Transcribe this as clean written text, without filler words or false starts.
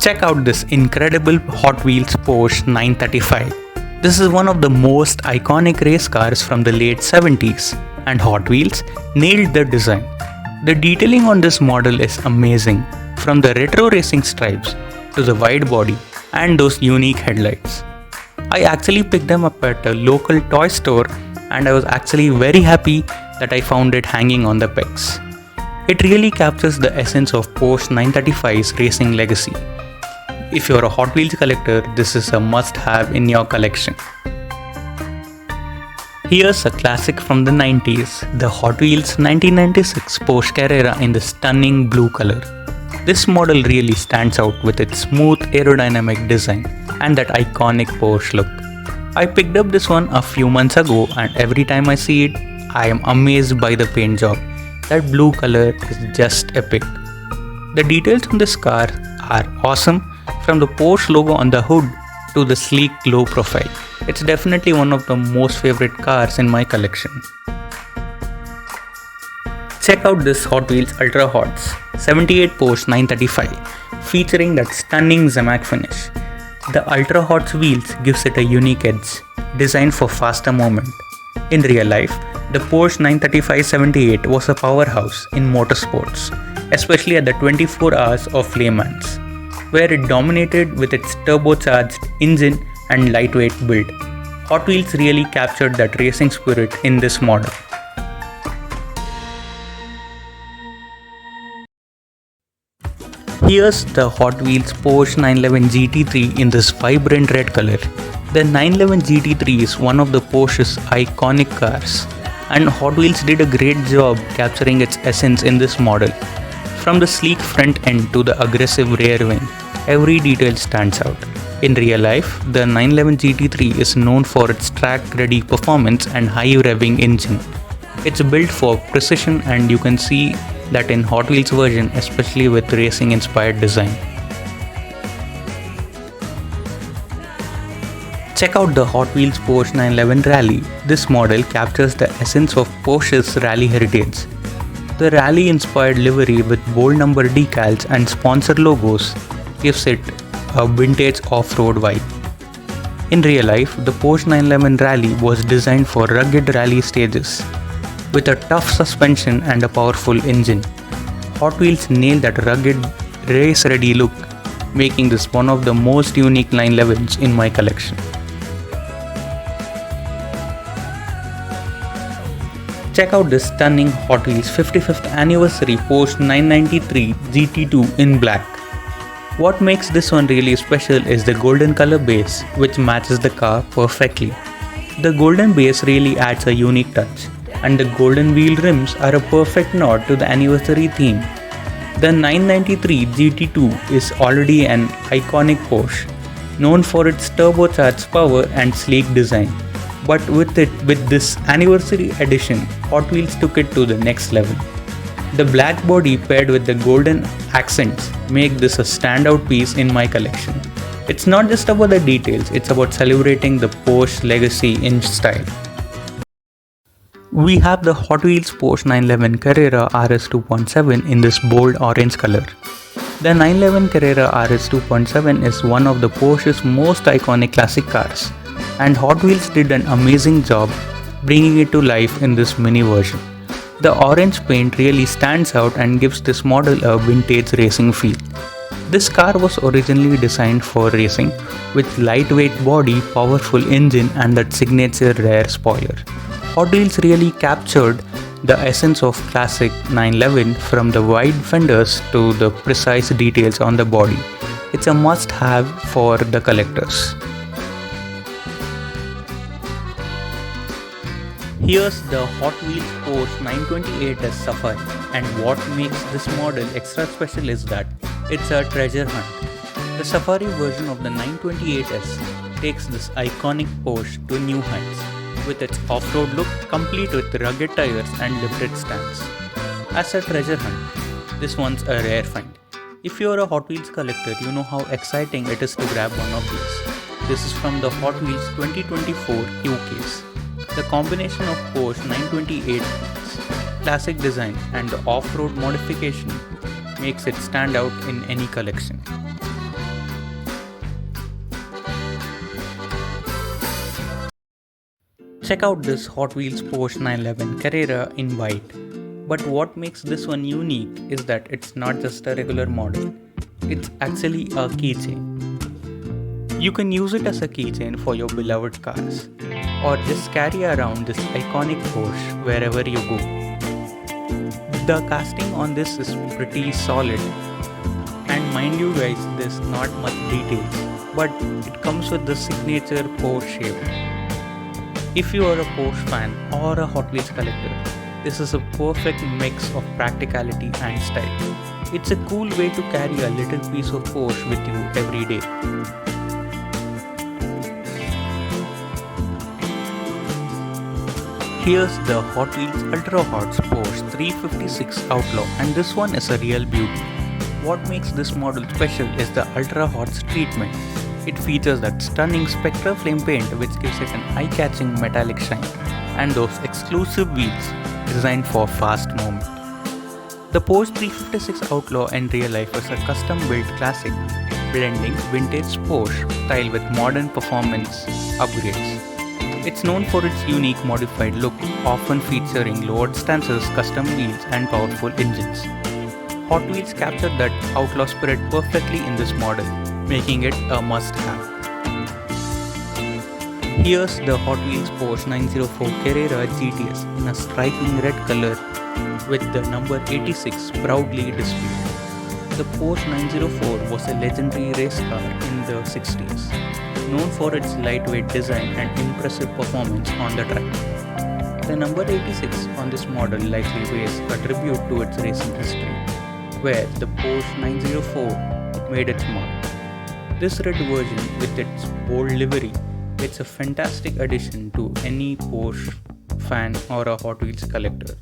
Check out this incredible Hot Wheels Porsche 935. This is one of the most iconic race cars from the late 70s, and Hot Wheels nailed the design. The detailing on this model is amazing, from the retro racing stripes to the wide body and those unique headlights. I actually picked them up at a local toy store, and I was actually very happy that I found it hanging on the pegs. It really captures the essence of Porsche 935's racing legacy. If you're a Hot Wheels collector, this is a must-have in your collection. Here's a classic from the 90s, the Hot Wheels 1996 Porsche Carrera in the stunning blue color. This model really stands out with its smooth aerodynamic design and that iconic Porsche look. I picked up this one a few months ago, and every time I see it, I am amazed by the paint job. That blue color is just epic. The details on this car are awesome, from the Porsche logo on the hood to the sleek low profile. It's definitely one of the most favorite cars in my collection. Check out this Hot Wheels Ultra Hots 78 Porsche 935 featuring that stunning Zamac finish. The Ultra Hots wheels gives it a unique edge, designed for faster movement. In real life, the Porsche 935-78 was a powerhouse in motorsports, especially at the 24 Hours of Le Mans, where it dominated with its turbocharged engine and lightweight build. Hot Wheels really captured that racing spirit in this model. Here's the Hot Wheels Porsche 911 GT3 in this vibrant red color. The 911 GT3 is one of the Porsche's iconic cars, and Hot Wheels did a great job capturing its essence in this model. From the sleek front end to the aggressive rear wing, every detail stands out. In real life, the 911 GT3 is known for its track-ready performance and high revving engine. It's built for precision, and you can see that in Hot Wheels version, especially with racing-inspired design. Check out the Hot Wheels Porsche 911 Rallye. This model captures the essence of Porsche's rally heritage. The Rallye-inspired livery with bold number decals and sponsor logos gives it a vintage off-road vibe. In real life, the Porsche 911 Rallye was designed for rugged rally stages, with a tough suspension and a powerful engine. Hot Wheels nailed that rugged, race-ready look, making this one of the most unique 911s in my collection. Check out this stunning Hot Wheels 55th anniversary Porsche 993 GT2 in black. What makes this one really special is the golden color base, which matches the car perfectly. The golden base really adds a unique touch, and the golden wheel rims are a perfect nod to the anniversary theme. The 993 GT2 is already an iconic Porsche, known for its turbocharged power and sleek design. But with this anniversary edition, Hot Wheels took it to the next level. The black body paired with the golden accents make this a standout piece in my collection. It's not just about the details, it's about celebrating the Porsche legacy in style. We have the Hot Wheels Porsche 911 Carrera RS 2.7 in this bold orange color. The 911 Carrera RS 2.7 is one of the Porsche's most iconic classic cars, and Hot Wheels did an amazing job bringing it to life in this mini version. The orange paint really stands out and gives this model a vintage racing feel. This car was originally designed for racing, with lightweight body, powerful engine and that signature rear spoiler. Hot Wheels really captured the essence of classic 911, from the wide fenders to the precise details on the body. It's a must-have for the collectors. Here's the Hot Wheels Porsche 928S Safari, and what makes this model extra special is that it's a treasure hunt. The Safari version of the 928S takes this iconic Porsche to new heights, with its off-road look complete with rugged tires and lifted stands. As a treasure hunt, this one's a rare find. If you're a Hot Wheels collector, you know how exciting it is to grab one of these. This is from the Hot Wheels 2024 Q case. The combination of Porsche 928's classic design and the off-road modification makes it stand out in any collection. Check out this Hot Wheels Porsche 911 Carrera in white. But what makes this one unique is that it's not just a regular model, it's actually a keychain. You can use it as a keychain for your beloved cars, or just carry around this iconic Porsche wherever you go. The casting on this is pretty solid, and mind you guys, there's not much details, but it comes with the signature Porsche shape. If you are a Porsche fan or a Hot Wheels collector, this is a perfect mix of practicality and style. It's a cool way to carry a little piece of Porsche with you every day. Here's the Hot Wheels Ultra Hot Porsche 356 Outlaw, and this one is a real beauty. What makes this model special is the Ultra Hot's treatment. It features that stunning Spectra flame paint which gives it an eye-catching metallic shine, and those exclusive wheels designed for fast movement. The Porsche 356 Outlaw in real life is a custom-built classic, blending vintage Porsche style with modern performance upgrades. It's known for its unique modified look, often featuring lowered stances, custom wheels, and powerful engines. Hot Wheels captured that outlaw spirit perfectly in this model, making it a must-have. Here's the Hot Wheels Porsche 904 Carrera GTS in a striking red color with the number 86 proudly displayed. The Porsche 904 was a legendary race car in the 60s, known for its lightweight design and impressive performance on the track. The number 86 on this model likely pays a tribute to its racing history, where the Porsche 904 made its mark. This red version with its bold livery, it's a fantastic addition to any Porsche fan or a Hot Wheels collector.